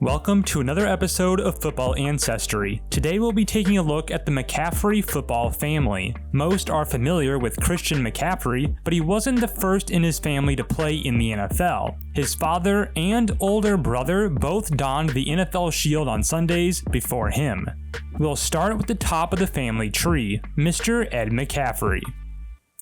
Welcome to another episode of Football Ancestry. Today we'll be taking a look at the McCaffrey football family. Most are familiar with Christian McCaffrey, but he wasn't the first in his family to play in the NFL. His father and older brother both donned the NFL shield on Sundays before him. We'll start with the top of the family tree, Mr. Ed McCaffrey.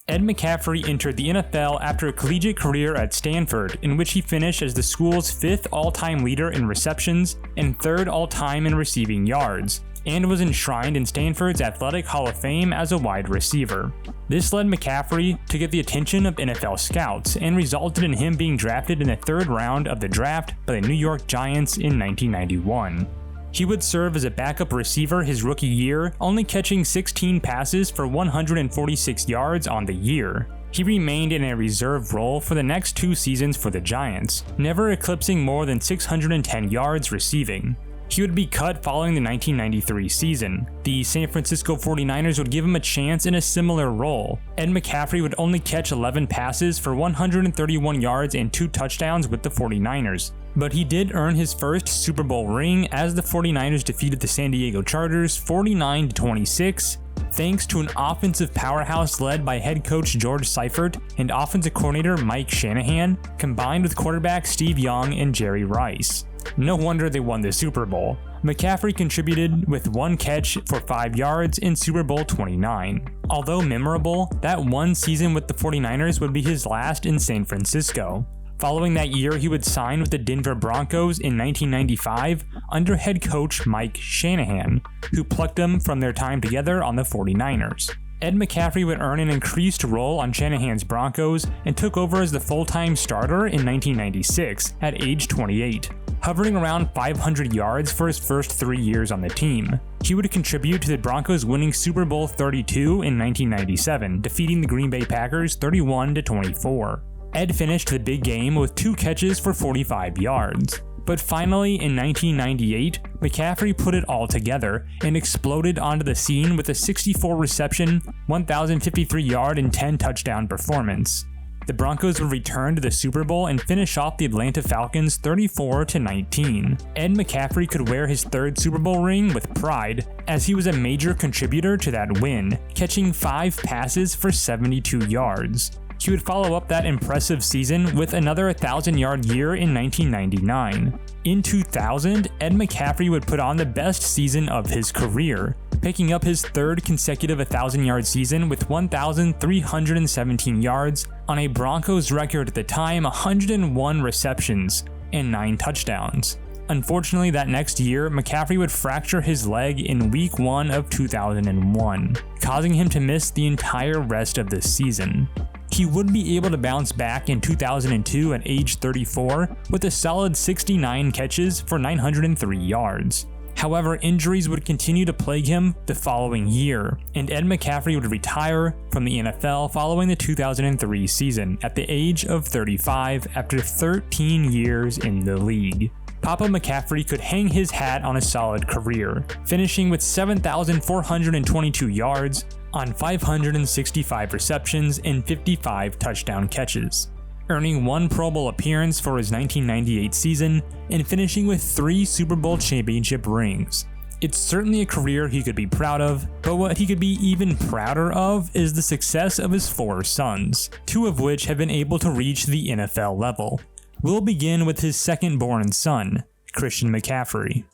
Ed McCaffrey entered the NFL after a collegiate career at Stanford, in which he finished as the school's 5th all-time leader in receptions and 3rd all-time in receiving yards, and was enshrined in Stanford's Athletic Hall of Fame as a wide receiver. This led McCaffrey to get the attention of NFL scouts and resulted in him being drafted in the 3rd round of the draft by the New York Giants in 1991. He would serve as a backup receiver his rookie year, only catching 16 passes for 146 yards on the year. He remained in a reserve role for the next 2 seasons for the Giants, never eclipsing more than 610 yards receiving. He would be cut following the 1993 season. The San Francisco 49ers would give him a chance in a similar role. Ed McCaffrey would only catch 11 passes for 131 yards and 2 touchdowns with the 49ers. But he did earn his first Super Bowl ring as the 49ers defeated the San Diego Chargers 49-26, thanks to an offensive powerhouse led by head coach George Seifert and offensive coordinator Mike Shanahan, combined with quarterbacks Steve Young and Jerry Rice. No wonder they won the Super Bowl. McCaffrey contributed with 1 catch for 5 yards in Super Bowl 29. Although memorable, that one season with the 49ers would be his last in San Francisco. Following that year, he would sign with the Denver Broncos in 1995 under head coach Mike Shanahan, who plucked him from their time together on the 49ers. Ed McCaffrey would earn an increased role on Shanahan's Broncos and took over as the full-time starter in 1996 at age 28, hovering around 500 yards for his first 3 years on the team. He would contribute to the Broncos winning Super Bowl 32 in 1997, defeating the Green Bay Packers 31-24. Ed finished the big game with 2 catches for 45 yards. But finally, in 1998, McCaffrey put it all together and exploded onto the scene with a 64 reception, 1,053 yard and 10 touchdown performance. The Broncos would return to the Super Bowl and finish off the Atlanta Falcons 34-19. Ed McCaffrey could wear his 3rd Super Bowl ring with pride, as he was a major contributor to that win, catching 5 passes for 72 yards. He would follow up that impressive season with another 1,000-yard year in 1999. In 2000, Ed McCaffrey would put on the best season of his career, picking up his 3rd consecutive 1,000-yard season with 1,317 yards on a Broncos record at the time 101 receptions and 9 touchdowns. Unfortunately, that next year, McCaffrey would fracture his leg in week 1 of 2001, causing him to miss the entire rest of the season. He would be able to bounce back in 2002 at age 34 with a solid 69 catches for 903 yards. However, injuries would continue to plague him the following year, and Ed McCaffrey would retire from the NFL following the 2003 season at the age of 35 after 13 years in the league. Papa McCaffrey could hang his hat on a solid career, finishing with 7,422 yards on 565 receptions and 55 touchdown catches, earning 1 Pro Bowl appearance for his 1998 season and finishing with 3 Super Bowl championship rings. It's certainly a career he could be proud of, but what he could be even prouder of is the success of his 4 sons, 2 of which have been able to reach the NFL level. We'll begin with his second-born son, Christian McCaffrey.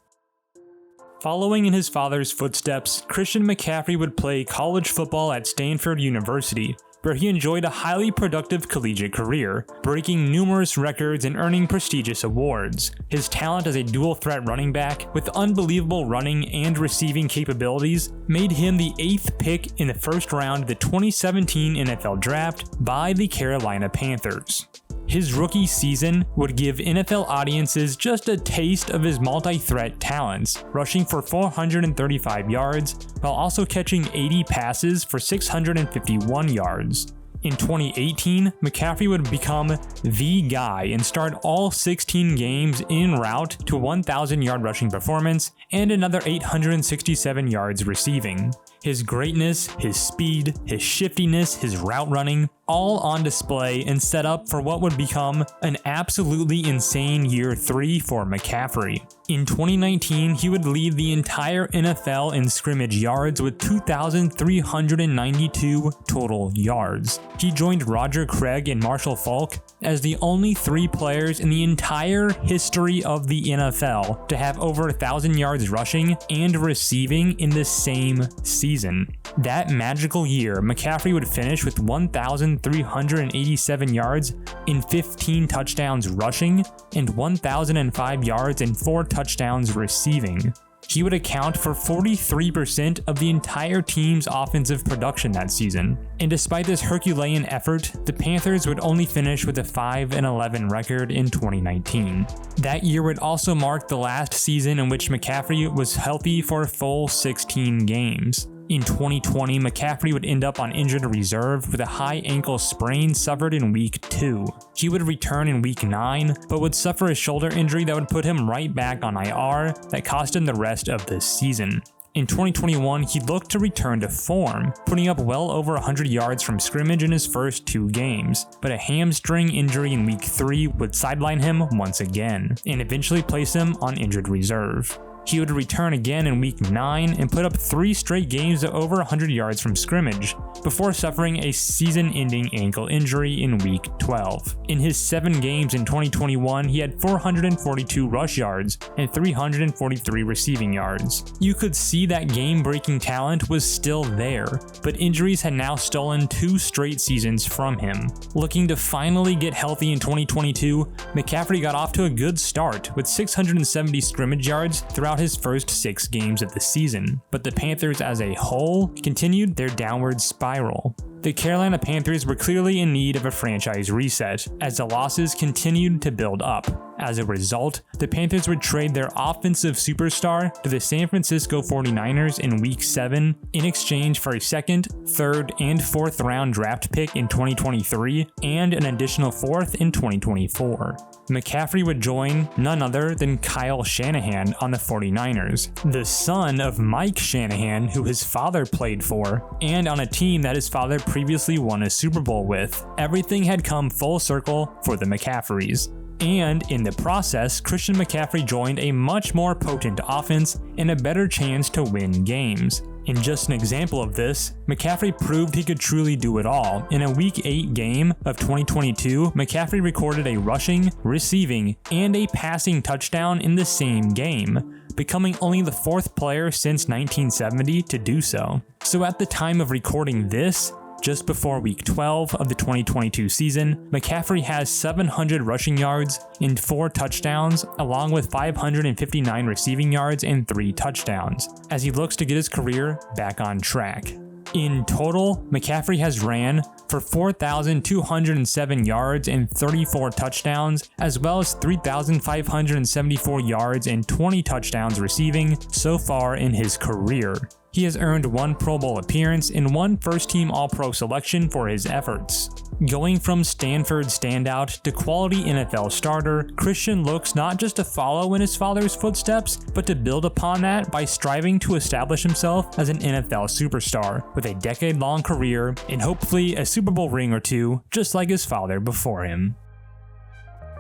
Following in his father's footsteps, Christian McCaffrey would play college football at Stanford University, where he enjoyed a highly productive collegiate career, breaking numerous records and earning prestigious awards. His talent as a dual-threat running back with unbelievable running and receiving capabilities made him the 8th pick in the first round of the 2017 NFL Draft by the Carolina Panthers. His rookie season would give NFL audiences just a taste of his multi-threat talents, rushing for 435 yards while also catching 80 passes for 651 yards. In 2018, McCaffrey would become the guy and start all 16 games en route to a 1,000-yard rushing performance and another 867 yards receiving. His greatness, his speed, his shiftiness, his route running, all on display and set up for what would become an absolutely insane year 3 for McCaffrey. In 2019, he would lead the entire NFL in scrimmage yards with 2,392 total yards. He joined Roger Craig and Marshall Faulk as the only 3 players in the entire history of the NFL to have over 1,000 yards rushing and receiving in the same season. That magical year, McCaffrey would finish with 1,387 yards in 15 touchdowns rushing and 1,005 yards and 4 touchdowns receiving. He would account for 43% of the entire team's offensive production that season. And despite this Herculean effort, the Panthers would only finish with a 5-11 record in 2019. That year would also mark the last season in which McCaffrey was healthy for a full 16 games. In 2020, McCaffrey would end up on injured reserve with a high ankle sprain suffered in week 2. He would return in week 9, but would suffer a shoulder injury that would put him right back on IR that cost him the rest of the season. In 2021, he looked to return to form, putting up well over 100 yards from scrimmage in his first 2 games, but a hamstring injury in week 3 would sideline him once again, and eventually place him on injured reserve. He would return again in week 9 and put up 3 straight games of over 100 yards from scrimmage, before suffering a season-ending ankle injury in week 12. In his 7 games in 2021, he had 442 rush yards and 343 receiving yards. You could see that game-breaking talent was still there, but injuries had now stolen 2 straight seasons from him. Looking to finally get healthy in 2022, McCaffrey got off to a good start with 670 scrimmage yards throughout his first 6 games of the season, but the Panthers as a whole continued their downward spiral. The Carolina Panthers were clearly in need of a franchise reset, as the losses continued to build up. As a result, the Panthers would trade their offensive superstar to the San Francisco 49ers in Week 7 in exchange for a 2nd, 3rd, and 4th round draft pick in 2023 and an additional 4th in 2024. McCaffrey would join none other than Kyle Shanahan on the 49ers, the son of Mike Shanahan, who his father played for, and on a team that his father previously won a Super Bowl with. Everything had come full circle for the McCaffreys. And in the process, Christian McCaffrey joined a much more potent offense and a better chance to win games. In just an example of this, McCaffrey proved he could truly do it all. In a Week 8 game of 2022, McCaffrey recorded a rushing, receiving, and a passing touchdown in the same game, becoming only the 4th player since 1970 to do so. So at the time of recording this, just before Week 12 of the 2022 season, McCaffrey has 700 rushing yards and 4 touchdowns, along with 559 receiving yards and 3 touchdowns, as he looks to get his career back on track. In total, McCaffrey has ran for 4,207 yards and 34 touchdowns, as well as 3,574 yards and 20 touchdowns receiving so far in his career. He has earned 1 Pro Bowl appearance and 1 first-team All-Pro selection for his efforts. Going from Stanford standout to quality NFL starter, Christian looks not just to follow in his father's footsteps, but to build upon that by striving to establish himself as an NFL superstar with a decade-long career and hopefully a Super Bowl ring or 2, just like his father before him.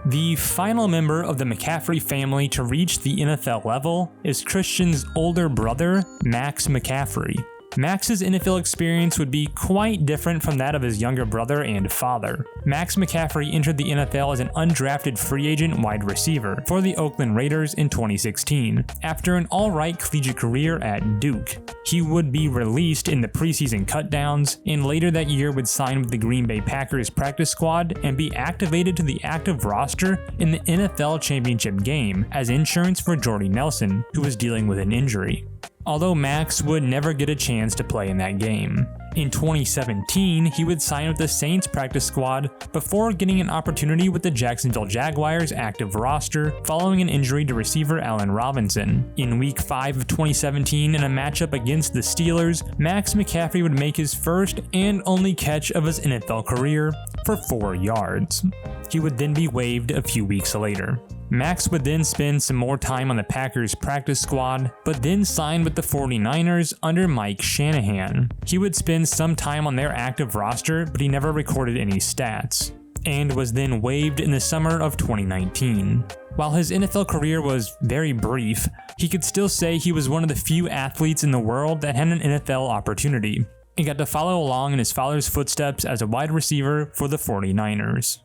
The final member of the McCaffrey family to reach the NFL level is Christian's older brother, Max McCaffrey. Max's NFL experience would be quite different from that of his younger brother and father. Max McCaffrey entered the NFL as an undrafted free agent wide receiver for the Oakland Raiders in 2016, after an alright collegiate career at Duke. He would be released in the preseason cutdowns, and later that year would sign with the Green Bay Packers practice squad and be activated to the active roster in the NFL championship game as insurance for Jordy Nelson, who was dealing with an injury, although Max would never get a chance to play in that game. In 2017, he would sign with the Saints practice squad before getting an opportunity with the Jacksonville Jaguars active roster following an injury to receiver Allen Robinson. In Week 5 of 2017, in a matchup against the Steelers, Max McCaffrey would make his first and only catch of his NFL career for 4 yards. He would then be waived a few weeks later. Max would then spend some more time on the Packers practice squad, but then signed with the 49ers under Mike Shanahan. He would spend some time on their active roster, but he never recorded any stats, and was then waived in the summer of 2019. While his NFL career was very brief, he could still say he was one of the few athletes in the world that had an NFL opportunity, and got to follow along in his father's footsteps as a wide receiver for the 49ers.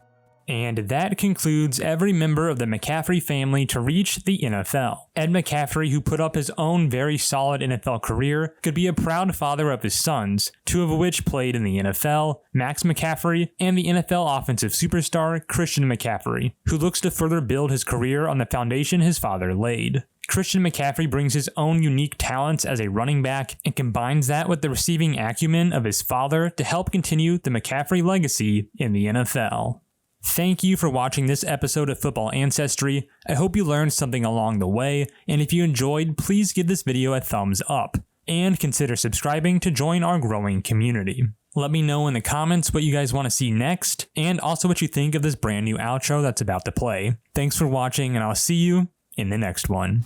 And that concludes every member of the McCaffrey family to reach the NFL. Ed McCaffrey, who put up his own very solid NFL career, could be a proud father of his sons, two of which played in the NFL, Max McCaffrey, and the NFL offensive superstar Christian McCaffrey, who looks to further build his career on the foundation his father laid. Christian McCaffrey brings his own unique talents as a running back and combines that with the receiving acumen of his father to help continue the McCaffrey legacy in the NFL. Thank you for watching this episode of Football Ancestry. I hope you learned something along the way, and if you enjoyed, please give this video a thumbs up, and consider subscribing to join our growing community. Let me know in the comments what you guys want to see next, and also what you think of this brand new outro that's about to play. Thanks for watching, and I'll see you in the next one.